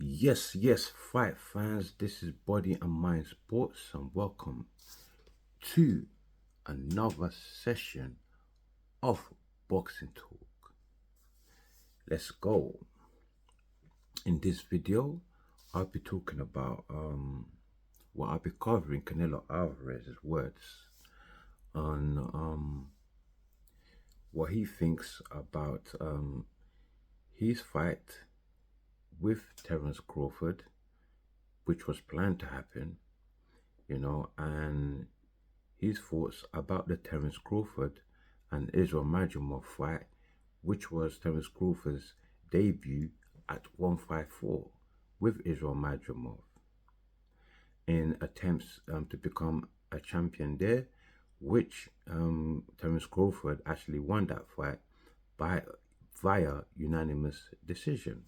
Yes, fight fans. This is Body and Mind Sports, and welcome to another session of Boxing Talk. Let's go. In this video, I'll be talking about I'll be covering Canelo Alvarez's words on what he thinks about his fight with Terence Crawford, which was planned to happen, and his thoughts about the Terence Crawford and Israel Madrimov fight, which was Terence Crawford's debut at 154 with Israel Madrimov in attempts to become a champion there, which Terence Crawford actually won that fight by via unanimous decision.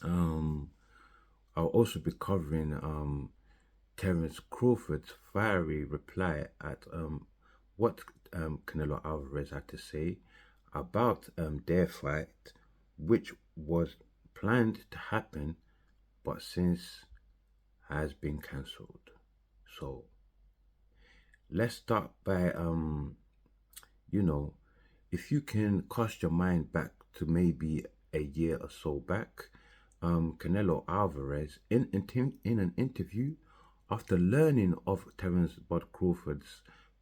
I'll also be covering Terence Crawford's fiery reply at what Canelo Alvarez had to say about their fight, which was planned to happen but since has been cancelled. So let's start by you know, if you can cast your mind back to maybe a year or so back, Canelo Alvarez in an interview after learning of Terence Bud Crawford's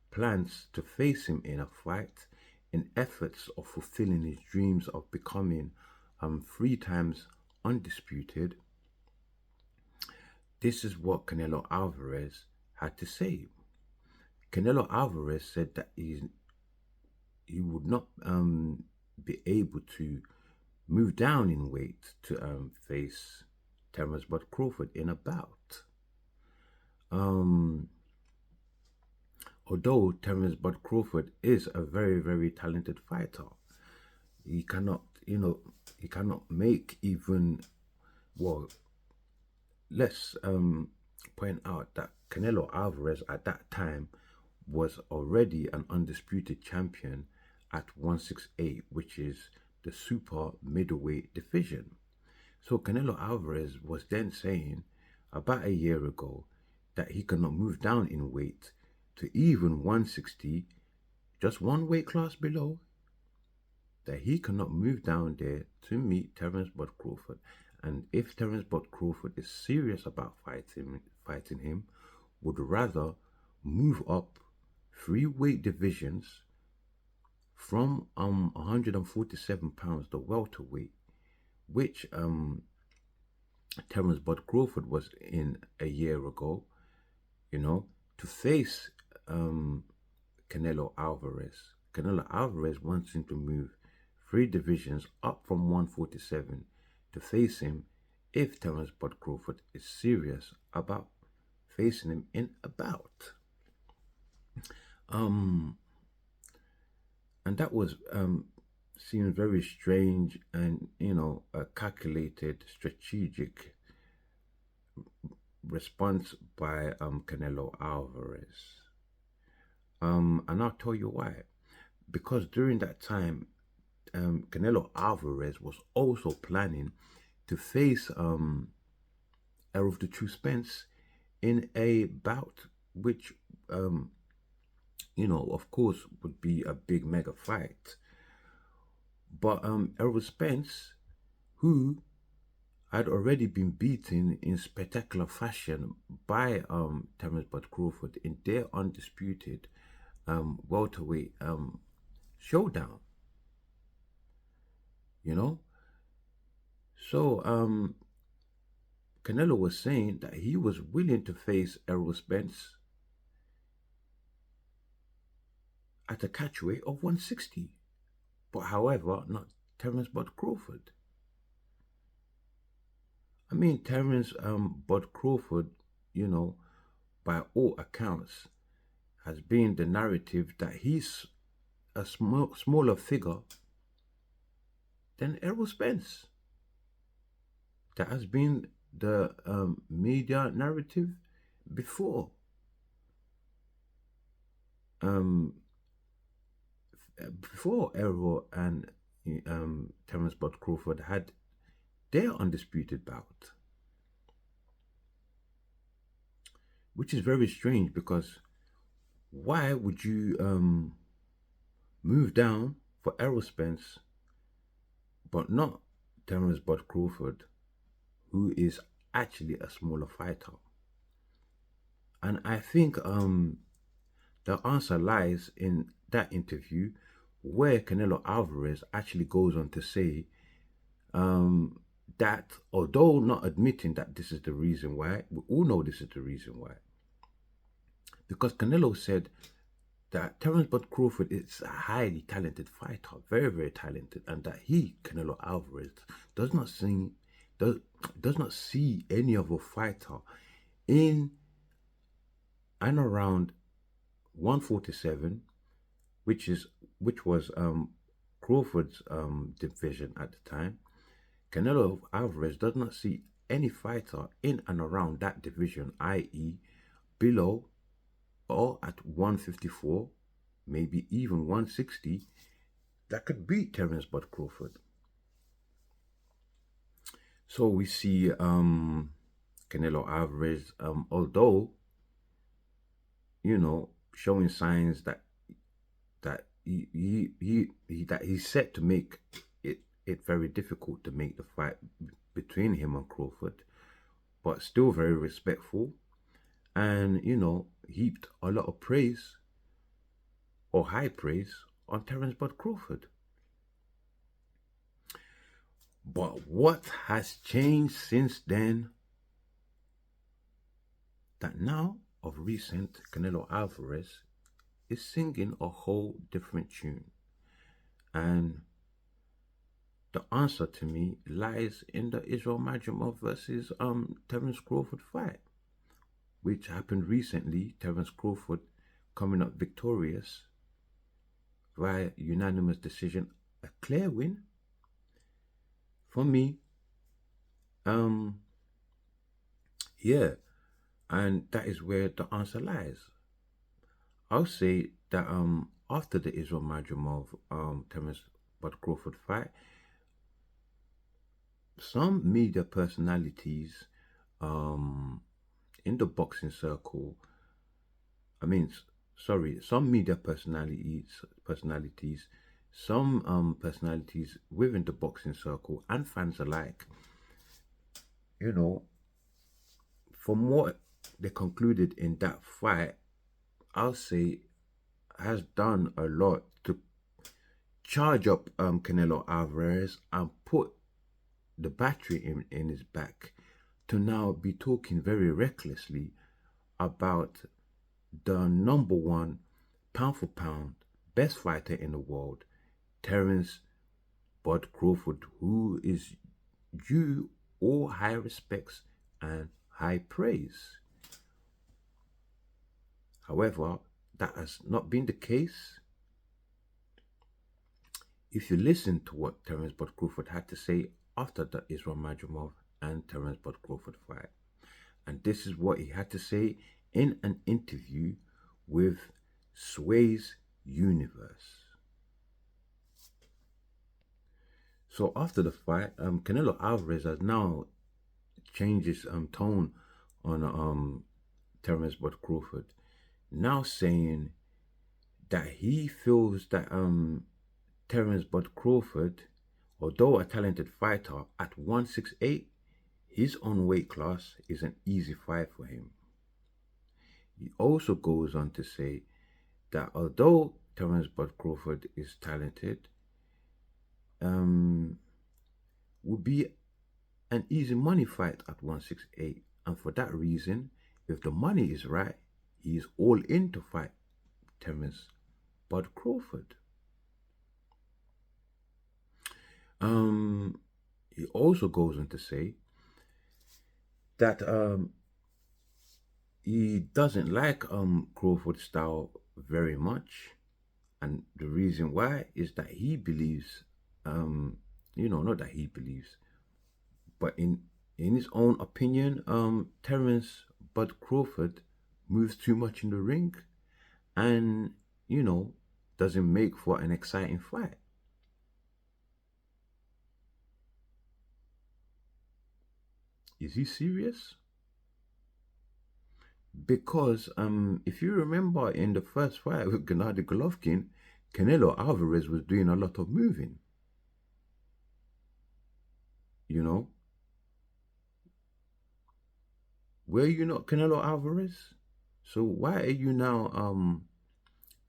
plans to face him in a fight in efforts of fulfilling his dreams of becoming 3 times undisputed, this is what Canelo Alvarez had to say. Canelo Alvarez said that he would not be able to move down in weight to face Terence Bud Crawford in a bout. Although Terence Bud Crawford is a very, very talented fighter, he cannot, he cannot make even, well, let's point out that Canelo Alvarez at that time was already an undisputed champion at 168, which is the super middleweight division. So Canelo Alvarez was then saying about a year ago that he cannot move down in weight to even 160, just one weight class below, that he cannot move down there to meet Terence Bud Crawford. And if Terence Bud Crawford is serious about fighting him, would rather move up 3 weight divisions from 147 pounds, the welterweight, which Terence Bud Crawford was in a year ago, to face Canelo Alvarez. Canelo Alvarez wants him to move 3 divisions up from 147 to face him if Terence Bud Crawford is serious about facing him in a bout. And that was seemed very strange and a calculated, strategic response by Canelo Alvarez. And I'll tell you why. Because during that time, Canelo Alvarez was also planning to face Errol the True Spence in a bout, which of course, would be a big mega fight. But Errol Spence, who had already been beaten in spectacular fashion by Terence Bud Crawford in their undisputed welterweight showdown. So Canelo was saying that he was willing to face Errol Spence at a catchweight of 160, but however, not Terence Bud Crawford. I mean, Terence Bud Crawford, by all accounts, has been the narrative that he's a smaller figure than Errol Spence. That has been the media narrative before. Before Errol and Terence Bud Crawford had their undisputed bout, which is very strange because why would you move down for Errol Spence but not Terence Bud Crawford, who is actually a smaller fighter? And I think the answer lies in that interview where Canelo Alvarez actually goes on to say that although not admitting that this is the reason why, we all know this is the reason why. Because Canelo said that Terence Bud Crawford is a highly talented fighter, very, very talented, and that he, Canelo Alvarez, does not see any other fighter in and around 147, which was Crawford's division at the time. Canelo Alvarez does not see any fighter in and around that division, i.e., below or at 154, maybe even 160, that could beat Terence Bud Crawford. So we see Canelo Alvarez, although showing signs that he's set to make it very difficult to make the fight between him and Crawford, but still very respectful, and heaped a lot of praise or high praise on Terence Bud Crawford. But what has changed since then? That now, of recent, Canelo Alvarez is singing a whole different tune. And the answer to me lies in the Israel Madrimov versus Terence Crawford fight, which happened recently. Terence Crawford coming up victorious via unanimous decision, a clear win. For me, yeah, and that is where the answer lies. I'll say that after the Israel Madrimov Terence Bud Crawford fight, some media personalities in the boxing circle, some media personalities, some personalities within the boxing circle and fans alike, from what they concluded in that fight, I'll say has done a lot to charge up Canelo Alvarez and put the battery in his back to now be talking very recklessly about the number one pound for pound best fighter in the world, Terence Bud Crawford, who is due all high respects and high praise. However, that has not been the case. If you listen to what Terence Bud Crawford had to say after the Israel Madrimov and Terence Bud Crawford fight, and this is what he had to say in an interview with Sway's Universe. So after the fight, Canelo Alvarez has now changed his tone on Terence Bud Crawford, now saying that he feels that Terence Bud Crawford, although a talented fighter at 168, his own weight class is an easy fight for him. He also goes on to say that although Terence Bud Crawford is talented, would be an easy money fight at 168, and for that reason, if the money is right, he is all in to fight Terence Bud Crawford. He also goes on to say that he doesn't like Crawford's style very much, and the reason why is that he believes, not that he believes, but in his own opinion, Terence Bud Crawford moves too much in the ring, and doesn't make for an exciting fight. Is he serious? Because if you remember in the first fight with Gennady Golovkin, Canelo Alvarez was doing a lot of moving. You know, were you not Canelo Alvarez? So why are you now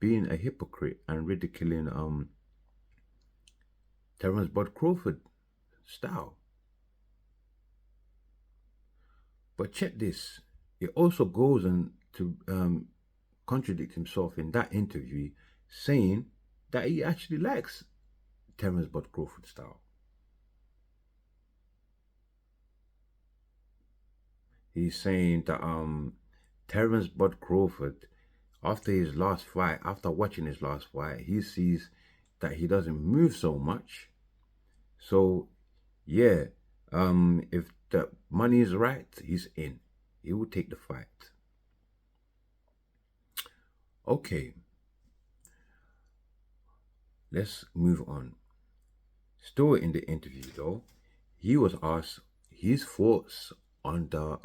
being a hypocrite and ridiculing Terence Bud Crawford style? But check this. It also goes on to contradict himself in that interview, saying that he actually likes Terence Bud Crawford style. He's saying that Terence Bud Crawford, after his last fight, after watching his last fight, he sees that he doesn't move so much. So yeah, if the money is right, he's in. He will take the fight. Okay, let's move on. Still in the interview though, he was asked his thoughts on the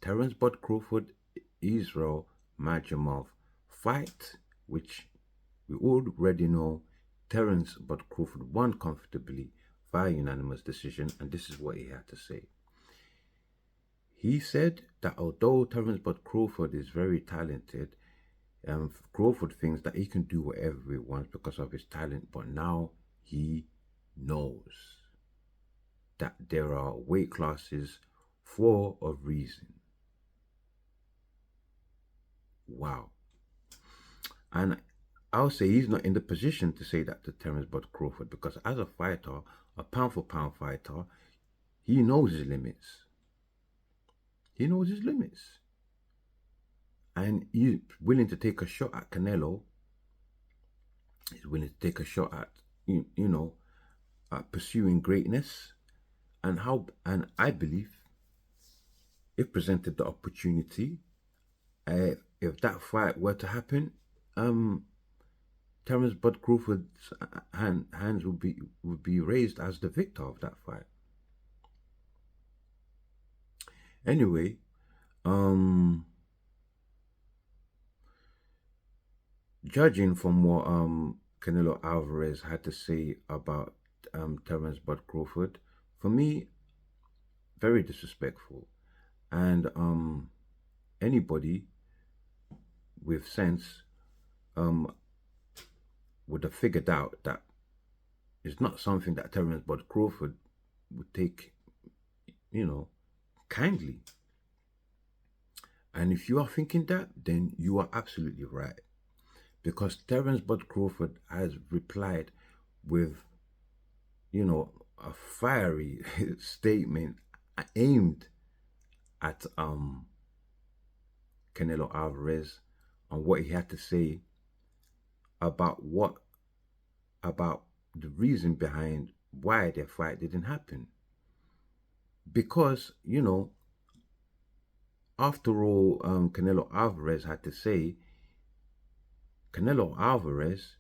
Terence Bud Crawford Israel Majamov fight, which we already know Terence Bud Crawford won comfortably via unanimous decision, and this is what he had to say. He said that although Terence Bud Crawford is very talented, Crawford thinks that he can do whatever he wants because of his talent, but now he knows that there are weight classes for a reason. Wow. And I'll say he's not in the position to say that to Terence Bud Crawford because as a fighter, a pound for pound fighter, he knows his limits. He knows his limits. And he's willing to take a shot at Canelo. He's willing to take a shot at, pursuing greatness. And I believe if presented the opportunity, if that fight were to happen, Terence Bud Crawford's hands would be raised as the victor of that fight. Anyway, judging from what Canelo Alvarez had to say about Terence Bud Crawford, for me, very disrespectful. And anybody with sense would have figured out that it's not something that Terence Bud Crawford would take, kindly. And if you are thinking that, then you are absolutely right. Because Terence Bud Crawford has replied with, a fiery statement aimed at Canelo Alvarez on what he had to say about the reason behind why their fight didn't happen. Because, after all, Canelo Alvarez had to say, Canelo Alvarez,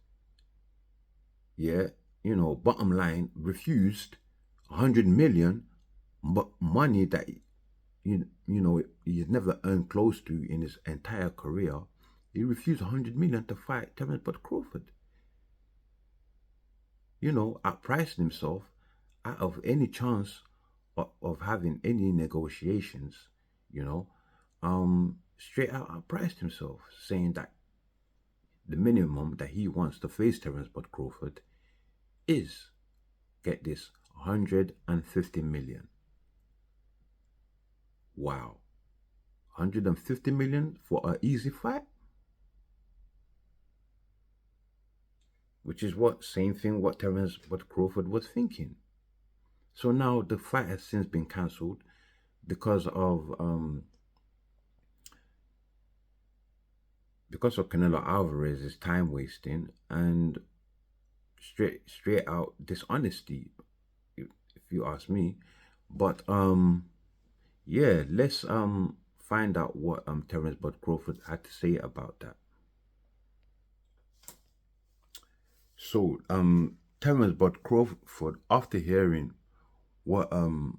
bottom line, refused 100 million, but money that he's never earned close to in his entire career. He refused 100 million to fight Terence Bud Crawford. Outpriced himself out of any chance of having any negotiations. Straight out outpriced himself, saying that the minimum that he wants to face Terence Bud Crawford is, get this, 150 million. Wow. 150 million for an easy fight? Which is same thing what Terence Bud Crawford was thinking. So now the fight has since been cancelled because of Canelo Alvarez's time wasting and straight out dishonesty, if you ask me. But yeah, let's find out what Terence Bud Crawford had to say about that. So Terence Bud Crawford, after hearing what Canelo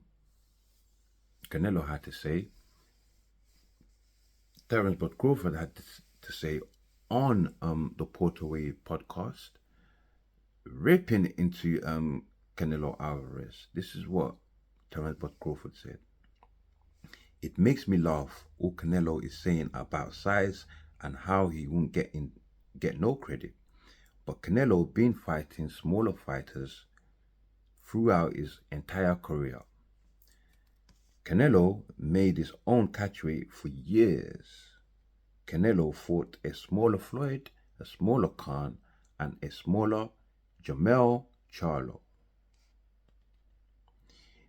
Canelo had to say, Terence Bud Crawford had to say on the Portaway podcast, ripping into Canelo Alvarez. This is what Terence Bud Crawford said. It makes me laugh all Canelo is saying about size and how he won't get no credit. But Canelo been fighting smaller fighters throughout his entire career. Canelo made his own catchweight for years. Canelo fought a smaller Floyd, a smaller Khan, and a smaller Jamel Charlo.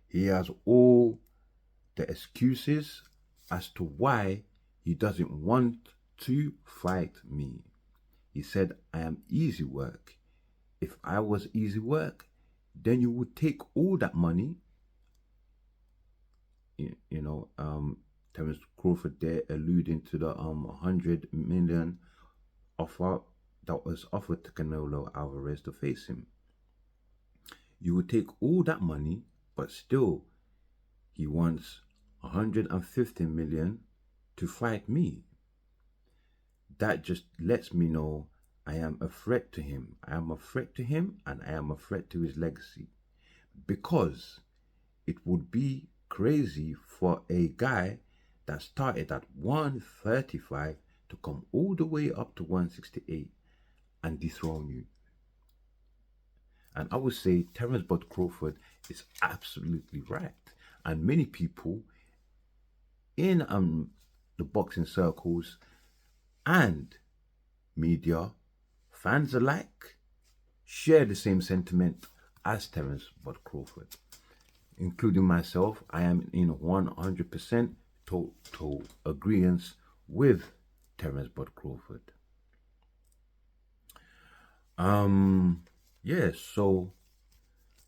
He has all the excuses as to why he doesn't want to fight me. He said, I am easy work. If I was easy work, then you would take all that money. Terence Crawford there alluding to the 100 million offer that was offered to Canelo Alvarez to face him. You would take all that money, but still he wants 150 million to fight me. That just lets me know I am a threat to him. I am a threat to him, and I am a threat to his legacy. Because it would be crazy for a guy that started at 135 to come all the way up to 168 and dethrone you. And I would say Terence Bud Crawford is absolutely right. And many people in the boxing circles and media, fans alike, share the same sentiment as Terence Bud Crawford. Including myself, I am in 100% total agreement with Terence Bud Crawford. So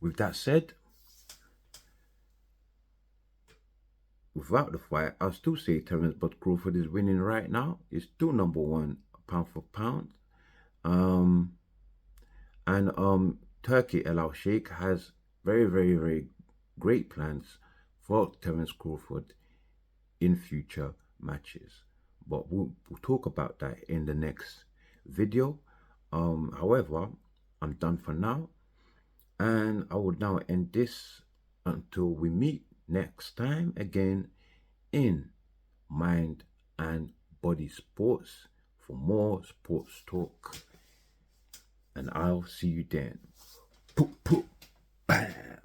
with that said, without the fight, I'll still say Terence Bud Crawford is winning right now. He's still number one pound for pound. Turkey El Sheikh has very, very, very great plans for Terence Crawford in future matches. But we'll talk about that in the next video. However, I'm done for now. And I will now end this until we meet next time again in Mind and Body Sports for more sports talk. And I'll see you then. Poop, poop, bam.